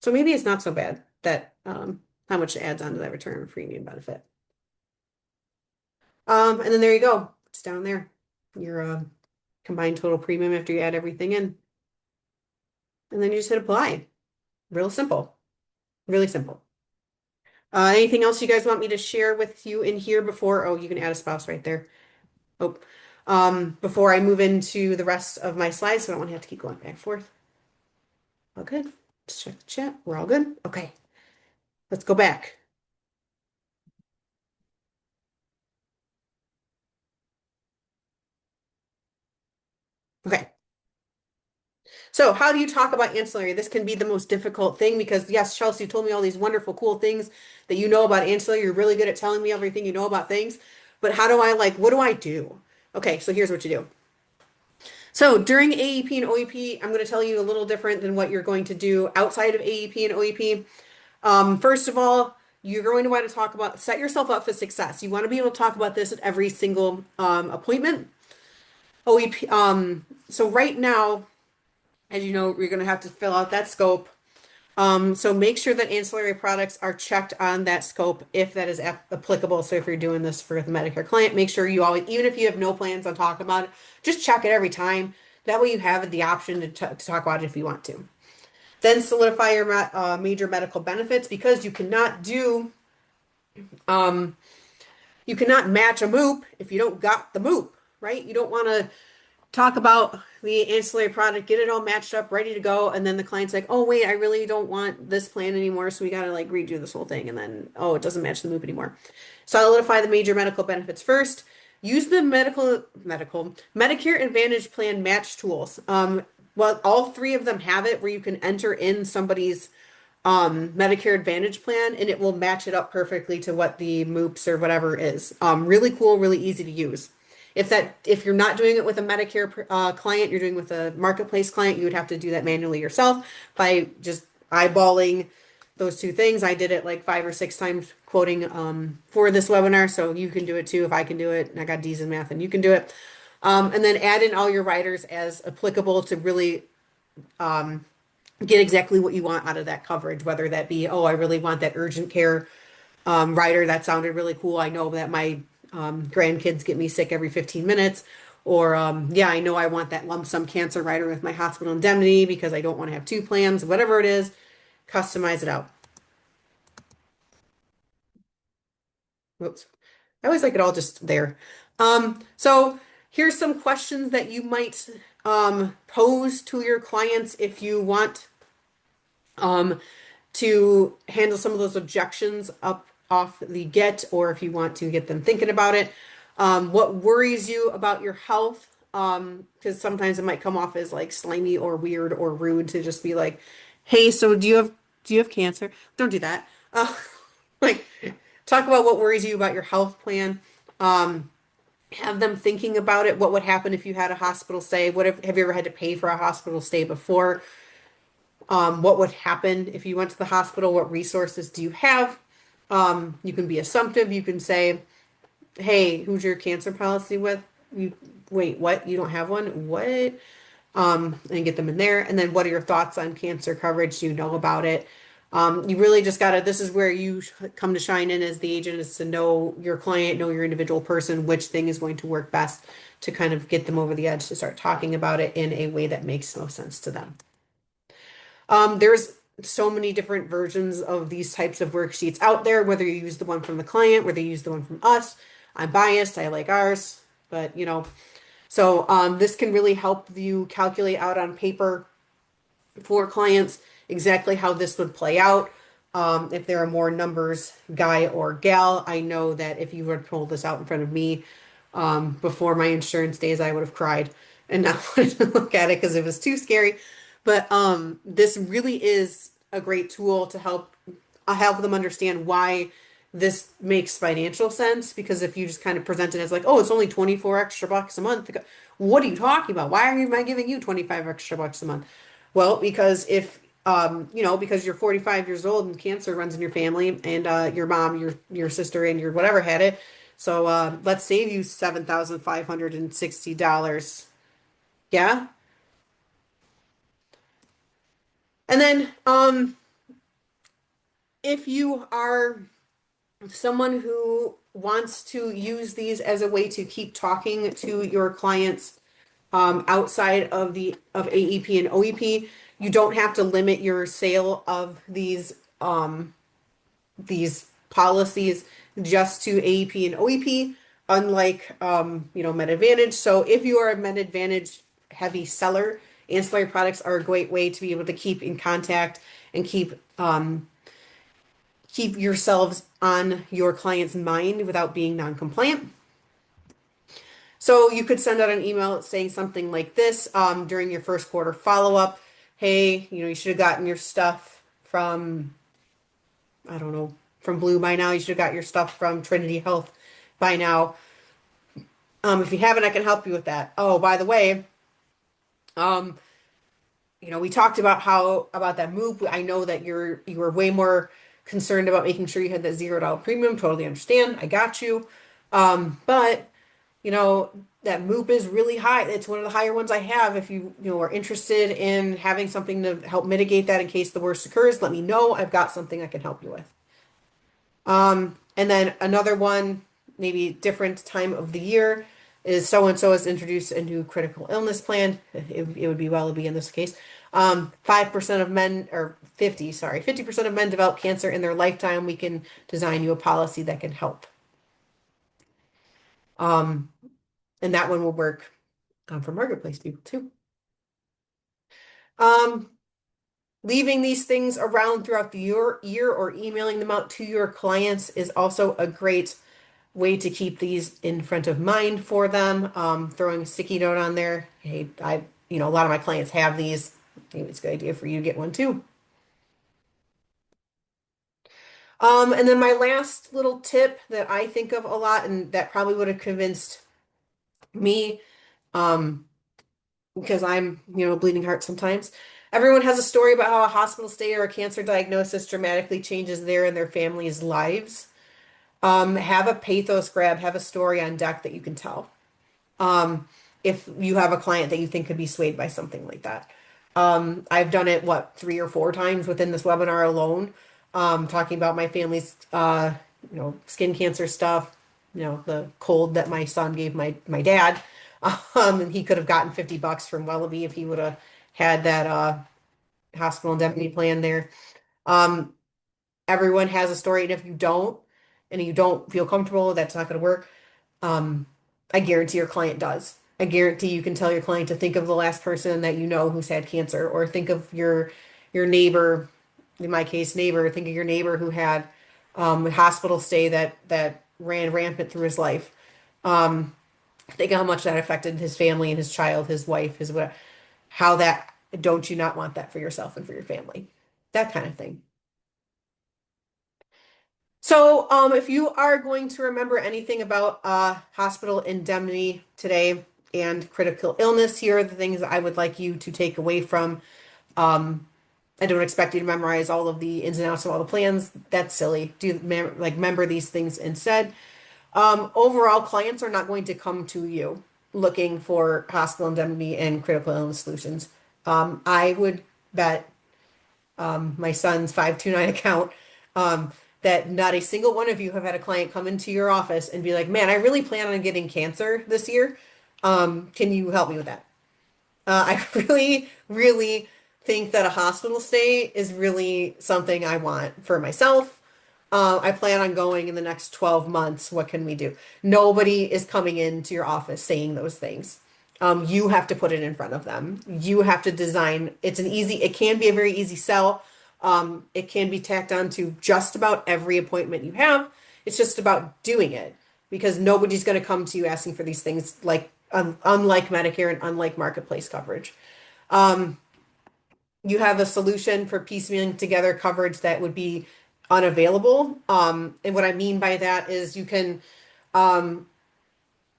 So maybe it's not so bad that how much it adds onto that return of premium benefit. And then there you go. It's down there. Your combined total premium after you add everything in. And then you just hit apply. Real simple. Really simple. Anything else you guys want me to share with you in here before? Oh, you can add a spouse right there. Oh, before I move into the rest of my slides, so I don't want to have to keep going back and forth. All good. Let's check the chat. We're all good. Okay. Let's go back. Okay. So how do you talk about ancillary? This can be the most difficult thing because yes, Chelsea told me all these wonderful, cool things that you know about ancillary. You're really good at telling me everything you know about things. But how do I what do I do? Okay, so here's what you do. So during AEP and OEP, I'm going to tell you a little different than what you're going to do outside of AEP and OEP. First of all, you're going to want to talk about set yourself up for success. You want to be able to talk about this at every single appointment. OEP. So right now, as you know, you're going to have to fill out that scope. So make sure that ancillary products are checked on that scope if that is applicable. So if you're doing this for the Medicare client, make sure you always, even if you have no plans on talking about it, just check it every time. That way you have the option to talk about it if you want to. Then solidify your major medical benefits because you cannot match a MOOP if you don't got the MOOP, right? You don't want to talk about the ancillary product, get it all matched up, ready to go, and then the client's like, "Oh wait, I really don't want this plan anymore, so we got to redo this whole thing," and then oh, it doesn't match the MOOP anymore. Solidify the major medical benefits first. Use the Medicare Advantage plan match tools. Well, all three of them have it where you can enter in somebody's Medicare Advantage plan and it will match it up perfectly to what the MOOPs or whatever is. Really cool, really easy to use. If you're not doing it with a Medicare client, you're doing it with a marketplace client, you would have to do that manually yourself by just eyeballing those two things. I did it like 5 or 6 times quoting for this webinar, so you can do it too if I can do it. And I got D's in math and you can do it. And then add in all your riders as applicable to really get exactly what you want out of that coverage, whether that be, oh, I really want that urgent care rider. That sounded really cool. I know that my grandkids get me sick every 15 minutes. Or, yeah, I know I want that lump sum cancer rider with my hospital indemnity because I don't want to have two plans, whatever it is, customize it out. Whoops. I always like it all just there. So here's some questions that you might pose to your clients if you want um, to handle some of those objections up off the get, or if you want to get them thinking about it. What worries you about your health? Because sometimes it might come off as slimy or weird or rude to just be like, "Hey, so do you have cancer?" Don't do that. Like, talk about what worries you about your health plan. Have them thinking about it. What would happen if you had a hospital stay? Have you ever had to pay for a hospital stay before? What would happen if you went to the hospital? What resources do you have? You can be assumptive. You can say, "Hey, who's your cancer policy with?" You wait, what? You don't have one? What? And get them in there. And then, what are your thoughts on cancer coverage? Do you know about it? You really just gotta. This is where you come to shine in as the agent, is to know your client, know your individual person, which thing is going to work best to kind of get them over the edge to start talking about it in a way that makes most sense to them. There's so many different versions of these types of worksheets out there, whether you use the one from the client, whether you use the one from us. I'm biased, I like ours, but so this can really help you calculate out on paper for clients exactly how this would play out. If there are more numbers, guy or gal, I know that if you were to pull this out in front of me before my insurance days, I would have cried and not wanted to look at it because it was too scary. But this really is a great tool to help them understand why this makes financial sense because if you just kind of present it as like, oh, it's only 24 extra bucks a month, what are you talking about? Why am I giving you 25 extra bucks a month? Well, because if because you're 45 years old and cancer runs in your family and your mom, your sister and your whatever had it. So let's save you $7,560. Yeah. And then if you are someone who wants to use these as a way to keep talking to your clients outside of the of AEP and OEP, you don't have to limit your sale of these policies just to AEP and OEP, unlike Med Advantage. So if you are a Med Advantage heavy seller, ancillary products are a great way to be able to keep in contact and keep yourselves on your client's mind without being non-compliant. So you could send out an email saying something like this during your first quarter follow-up. Hey, you should have gotten your stuff from, I don't know, from Blue by now. You should have got your stuff from Trinity Health by now. If you haven't, I can help you with that. Oh, by the way, um, we talked about how about that move. I know that you were way more concerned about making sure you had that $0 premium. Totally understand. I got you. But that MOOP is really high. It's one of the higher ones I have. If you are interested in having something to help mitigate that in case the worst occurs, let me know. I've got something I can help you with. And then another one, maybe different time of the year, is so and so has introduced a new critical illness plan. It would be well to be in this case. 5% of men, or 50% of men develop cancer in their lifetime. We can design you a policy that can help. And that one will work for marketplace people too. Um, Leaving these things around throughout the year or emailing them out to your clients is also a great way to keep these in front of mind for them. Throwing a sticky note on there. Hey, a lot of my clients have these. Maybe it's a good idea for you to get one too. And then my last little tip that I think of a lot, and that probably would have convinced me, um, because I'm, a bleeding heart sometimes. Everyone has a story about how a hospital stay or a cancer diagnosis dramatically changes their and their family's lives. Have a pathos grab, have a story on deck that you can tell. If you have a client that you think could be swayed by something like that. I've done it, 3 or 4 times within this webinar alone, talking about my family's, skin cancer stuff, the cold that my son gave my dad. And he could have gotten 50 bucks from Wellaby if he would have had that hospital indemnity plan there. Um, Everyone has a story, and if you don't, and you don't feel comfortable, that's not going to work. Um, I guarantee your client does. I guarantee you can tell your client to think of the last person that you know who's had cancer, or think of your neighbor, in my case, neighbor. Think of your neighbor who had a hospital stay that ran rampant through his life. Think of how much that affected his family and his child, his wife, his what, how that, don't you not want that for yourself and for your family? That kind of thing. So, if you are going to remember anything about hospital indemnity today and critical illness, here are the things I would like you to take away from. I don't expect you to memorize all of the ins and outs of all the plans. That's silly. Remember these things instead. Overall, clients are not going to come to you looking for hospital indemnity and critical illness solutions. I would bet my son's 529 account, that not a single one of you have had a client come into your office and be like, man, I really plan on getting cancer this year. Can you help me with that? I really, really think that a hospital stay is really something I want for myself. I plan on going in the next 12 months. What can we do? Nobody is coming into your office saying those things. You have to put it in front of them. You have to design. It can be a very easy sell. It can be tacked on to just about every appointment you have. It's just about doing it because nobody's going to come to you asking for these things unlike Medicare and unlike marketplace coverage. You have a solution for piecemealing together coverage that would be unavailable. And what I mean by that is you can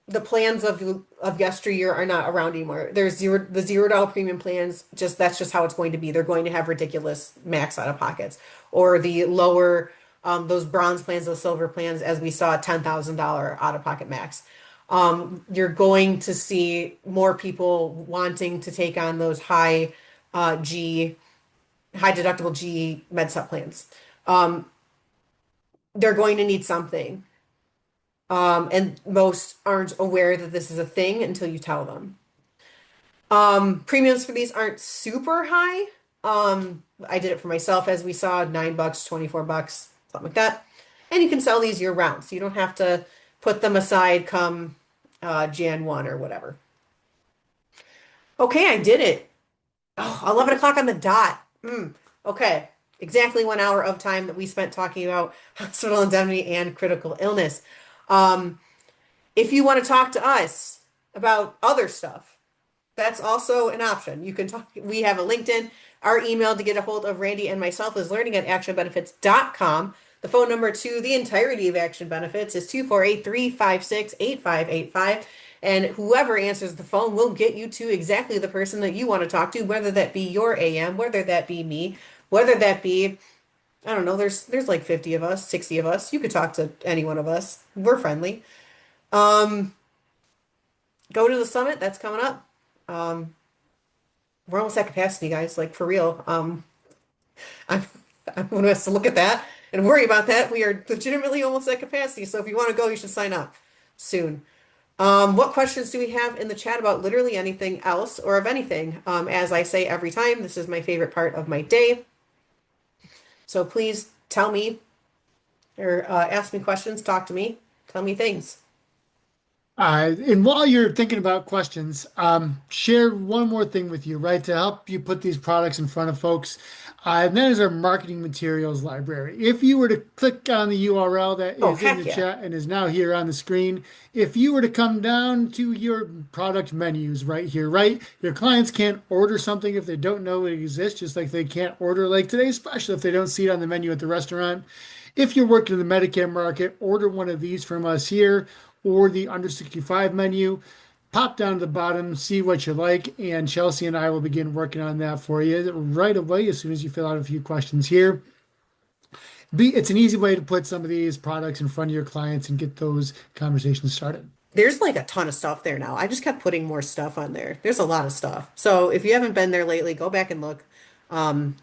the plans of yesteryear are not around anymore. There's the $0 premium plans, just that's just how it's going to be. They're going to have ridiculous max out of pockets. Or the lower those bronze plans, those silver plans, as we saw, $10,000 out of pocket max. You're going to see more people wanting to take on those G high deductible G med sup plans. They're going to need something. And most aren't aware that this is a thing until you tell them. Premiums for these aren't super high. I did it for myself, as we saw, $9, $24, something like that. And you can sell these year round, so you don't have to put them aside come Jan 1 or whatever. Okay, I did it. Oh, 11 o'clock on the dot. Okay, exactly 1 hour of time that we spent talking about hospital indemnity and critical illness. Um, if you want to talk to us about other stuff, that's also an option. You can talk, we have a LinkedIn. Our email to get a hold of Randy and myself is learning@actionbenefits.com. The phone number to the entirety of Action Benefits is 248-356-8585. And whoever answers the phone will get you to exactly the person that you want to talk to, whether that be your AM, whether that be me, whether that be, I don't know, there's like 50 of us, 60 of us. You could talk to any one of us. We're friendly. Um, Go to the summit, that's coming up. Um, we're almost at capacity, guys, like for real. I'm I'm gonna have to look at that and worry about that. We are legitimately almost at capacity. So if you want to go, you should sign up soon. What questions do we have in the chat about literally anything else or of anything? As I say every time, this is my favorite part of my day. So please tell me or ask me questions, talk to me, tell me things. And while you're thinking about questions, share one more thing with you, right, to help you put these products in front of folks. And that is our marketing materials library. If you were to click on the URL that Oh, is in the heck yeah. chat and is now here on the screen, if you were to come down to your product menus right here, right, your clients can't order something if they don't know it exists, just like they can't order like today's special if they don't see it on the menu at the restaurant. If you're working in the Medicare market, order one of these from us here or the under 65 menu. Pop down to the bottom, see what you like, and Chelsea and I will begin working on that for you right away as soon as you fill out a few questions here. It's an easy way to put some of these products in front of your clients and get those conversations started. There's like a ton of stuff there now. I just kept putting more stuff on there. There's a lot of stuff. So if you haven't been there lately, go back and look.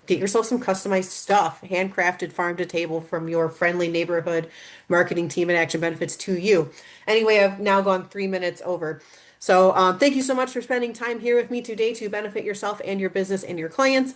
Get yourself some customized stuff, handcrafted farm to table from your friendly neighborhood marketing team at Action Benefits to you. Anyway, I've now gone 3 minutes over. So thank you so much for spending time here with me today to benefit yourself and your business and your clients.